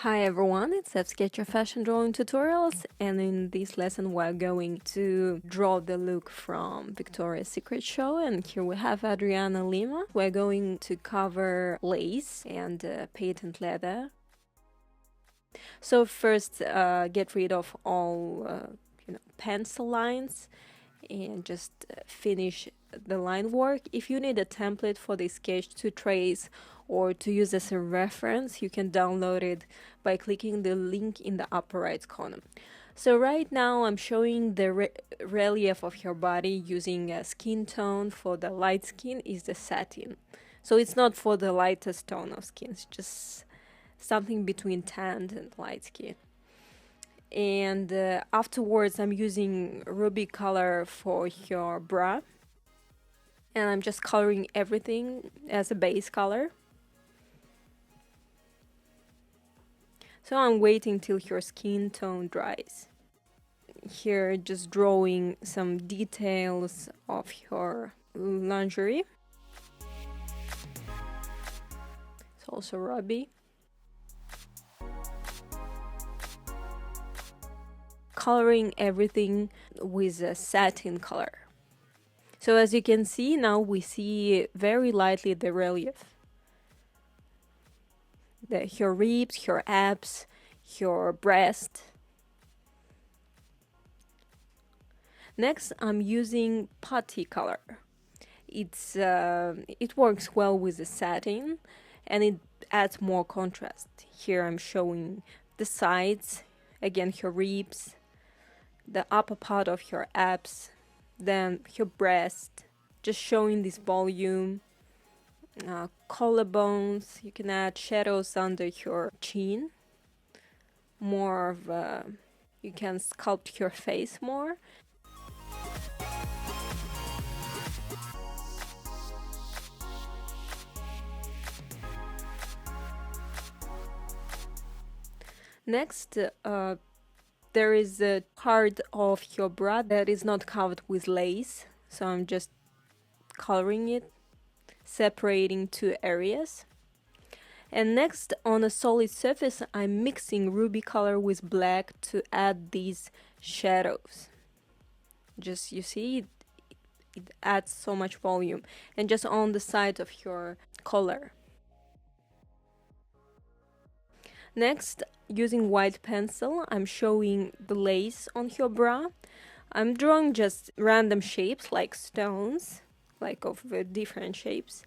Hi everyone, it's FSketcher fashion drawing tutorials, and in this lesson we're going to draw the look from Victoria's Secret show. And here we have Adriana Lima. We're going to cover lace and patent leather. So first get rid of all pencil lines and just finish the line work. If you need a template for the sketch to trace or to use as a reference, you can download it by clicking the link in the upper right corner. So right now I'm showing the relief of your body using a skin tone. For the light skin is the satin. So it's not for the lightest tone of skin, it's just something between tanned and light skin. And afterwards I'm using ruby color for your bra, and I'm just coloring everything as a base color. So I'm waiting till your skin tone dries. Here just drawing some details of your lingerie. It's also ruby. Coloring everything with a satin color. So as you can see, now we see very lightly the relief. Your ribs, your abs, your breast. Next, I'm using putty color. It works well with the satin, and it adds more contrast. Here I'm showing the sides, again your ribs, the upper part of your abs, then your breast, just showing this volume. Collarbones, you can add shadows under your chin, more of you can sculpt your face more. Next, there is a part of your bra that is not covered with lace, so I'm just coloring it, separating two areas. And next, on a solid surface, I'm mixing ruby color with black to add these shadows. Just, you see, it adds so much volume. And just on the side of your collar. Next, using white pencil, I'm showing the lace on your bra. I'm drawing just random shapes like stones, like of different shapes,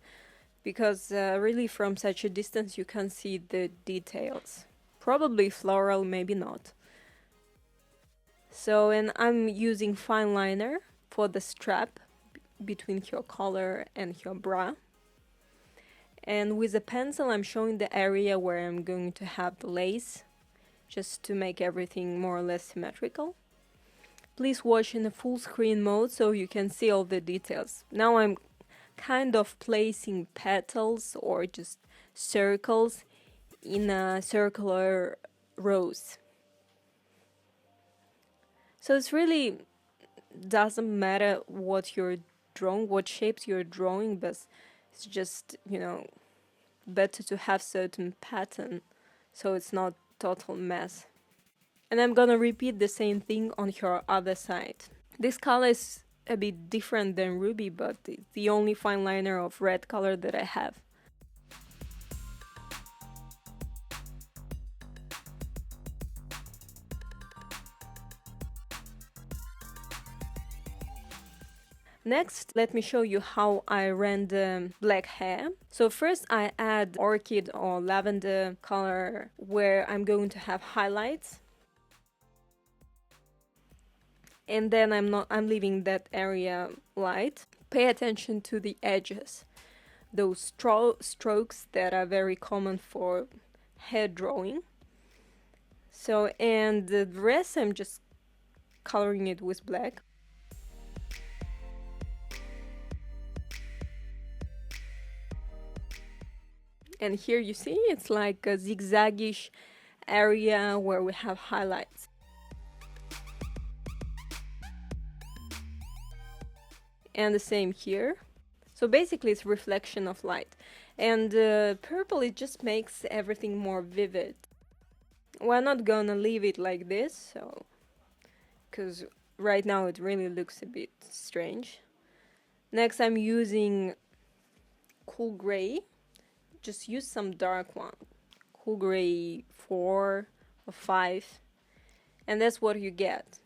because really from such a distance you can see the details. Probably floral, maybe not. So, and I'm using fine liner for the strap between your collar and your bra. And with a pencil I'm showing the area where I'm going to have the lace, just to make everything more or less symmetrical. Please watch in a full screen mode so you can see all the details. Now I'm kind of placing petals or just circles in a circular rows. So it's really doesn't matter what you're drawing, what shapes you're drawing, but it's just, better to have certain pattern so it's not total mess. And I'm gonna repeat the same thing on your other side. This color is a bit different than ruby, but it's the only fine liner of red color that I have. Next, let me show you how I render black hair. So first I add orchid or lavender color where I'm going to have highlights. And then I'm leaving that area light. Pay attention to the edges. Those strokes that are very common for hair drawing. So, and the rest I'm just coloring it with black. And here you see it's like a zigzaggish area where we have highlights. And the same here. So basically it's reflection of light. And purple, it just makes everything more vivid. we're not gonna leave it like this, so because right now it really looks a bit strange. Next, I'm using cool gray. Just use some dark one. Cool gray 4 or 5, and that's what you get.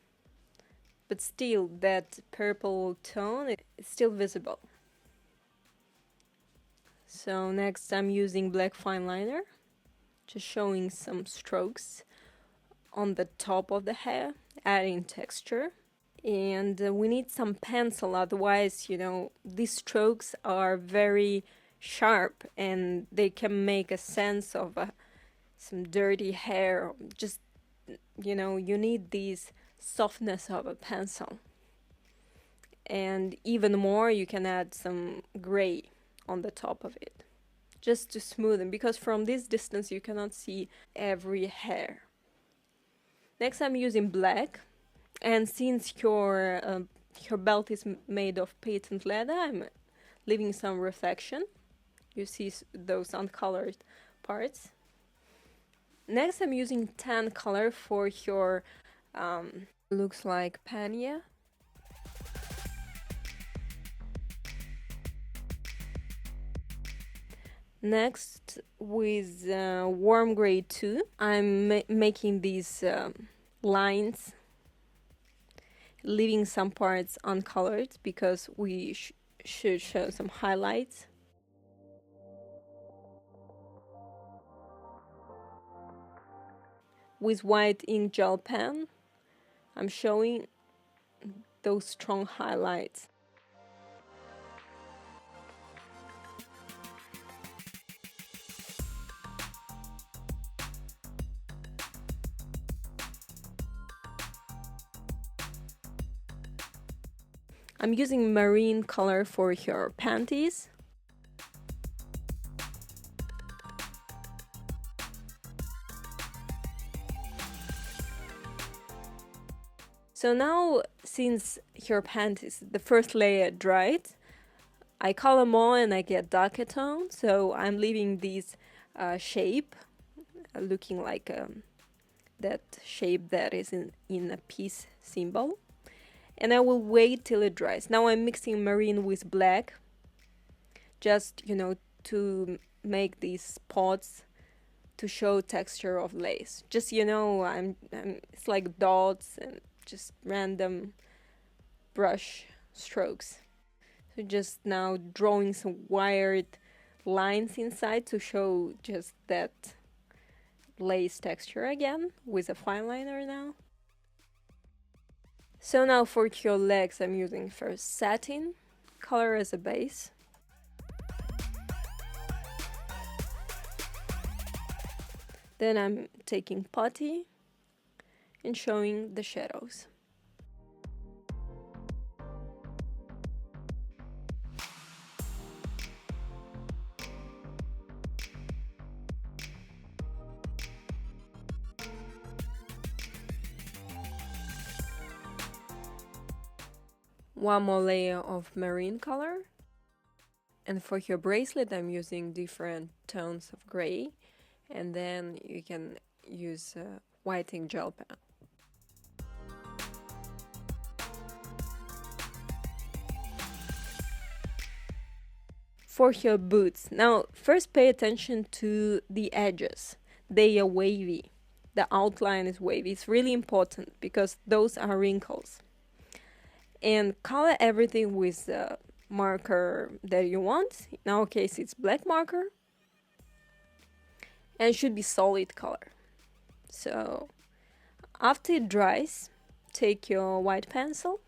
But still, that purple tone is still visible. So next I'm using black fine liner, just showing some strokes on the top of the hair, adding texture. And we need some pencil, otherwise, you know, these strokes are very sharp and they can make a sense of some dirty hair. Just, you know, you need this softness of a pencil. And even more, you can add some gray on the top of it, just to smoothen, because from this distance you cannot see every hair. Next, I'm using black, and since your belt is made of patent leather, I'm leaving some reflection. You see those uncolored parts. Next, I'm using tan color for your looks like panties. Next, with warm gray 2, I'm making these lines, leaving some parts uncolored because we should show some highlights. With white ink gel pen, I'm showing those strong highlights. I'm using marine color for your panties. So now, since your panties, the first layer dried, I color them all and I get darker tone. So I'm leaving this shape, looking like that shape that is in a peace symbol. And I will wait till it dries. Now I'm mixing marine with black, just, you know, to make these spots to show texture of lace. Just, you know, it's like dots and just random brush strokes. So just now drawing some wired lines inside to show just that lace texture again with a fine liner now. So now for your legs, I'm using first satin color as a base. Then I'm taking putty and showing the shadows. One more layer of marine color. And for your bracelet, I'm using different tones of gray. And then you can use white ink gel pen. For your boots, now first pay attention to the edges. They are wavy. The outline is wavy. It's really important because those are wrinkles. And color everything with the marker that you want. In our case, it's black marker. And it should be solid color. So after it dries, take your white pencil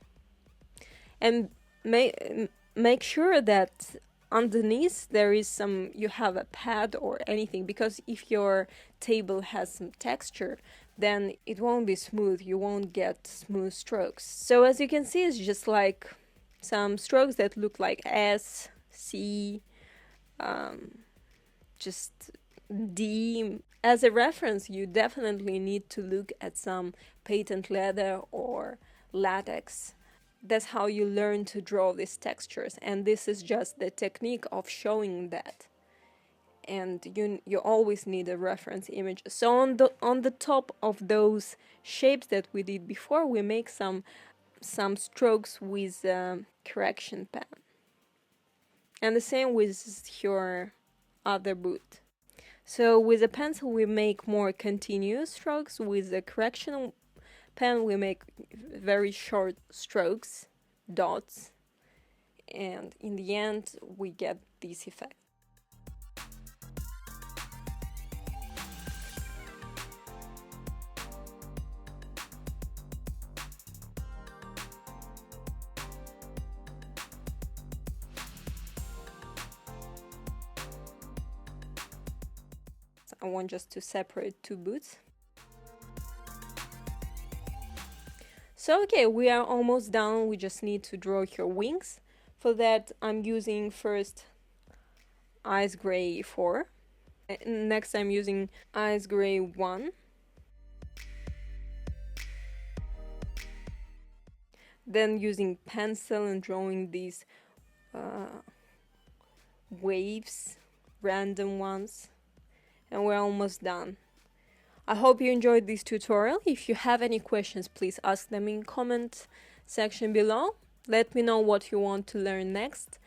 and make sure that underneath there is some, you have a pad or anything, because if your table has some texture, then it won't be smooth. You won't get smooth strokes. So as you can see, it's just like some strokes that look like S, C, just D. As a reference, you definitely need to look at some patent leather or latex. That's how you learn to draw these textures, and this is just the technique of showing that. and you always need a reference image. So on the top of those shapes that we did before, we make some strokes with correction pen, and the same with your other boot. So with a pencil we make more continuous strokes, with a correction pen we make very short strokes, dots, and in the end we get this effect. I want just to separate two boots. So okay, we are almost done. We just need to draw your wings. For that I'm using first ice gray 4. Next I'm using ice gray 1. Then using pencil and drawing these waves, random ones. And we're almost done. I hope you enjoyed this tutorial. If you have any questions, please ask them in comment section below. Let me know what you want to learn next.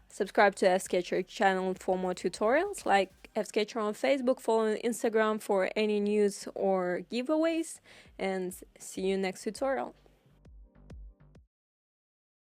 Subscribe to FSketcher channel for more tutorials, like FSketcher on Facebook, follow on Instagram for any news or giveaways, and see you next tutorial.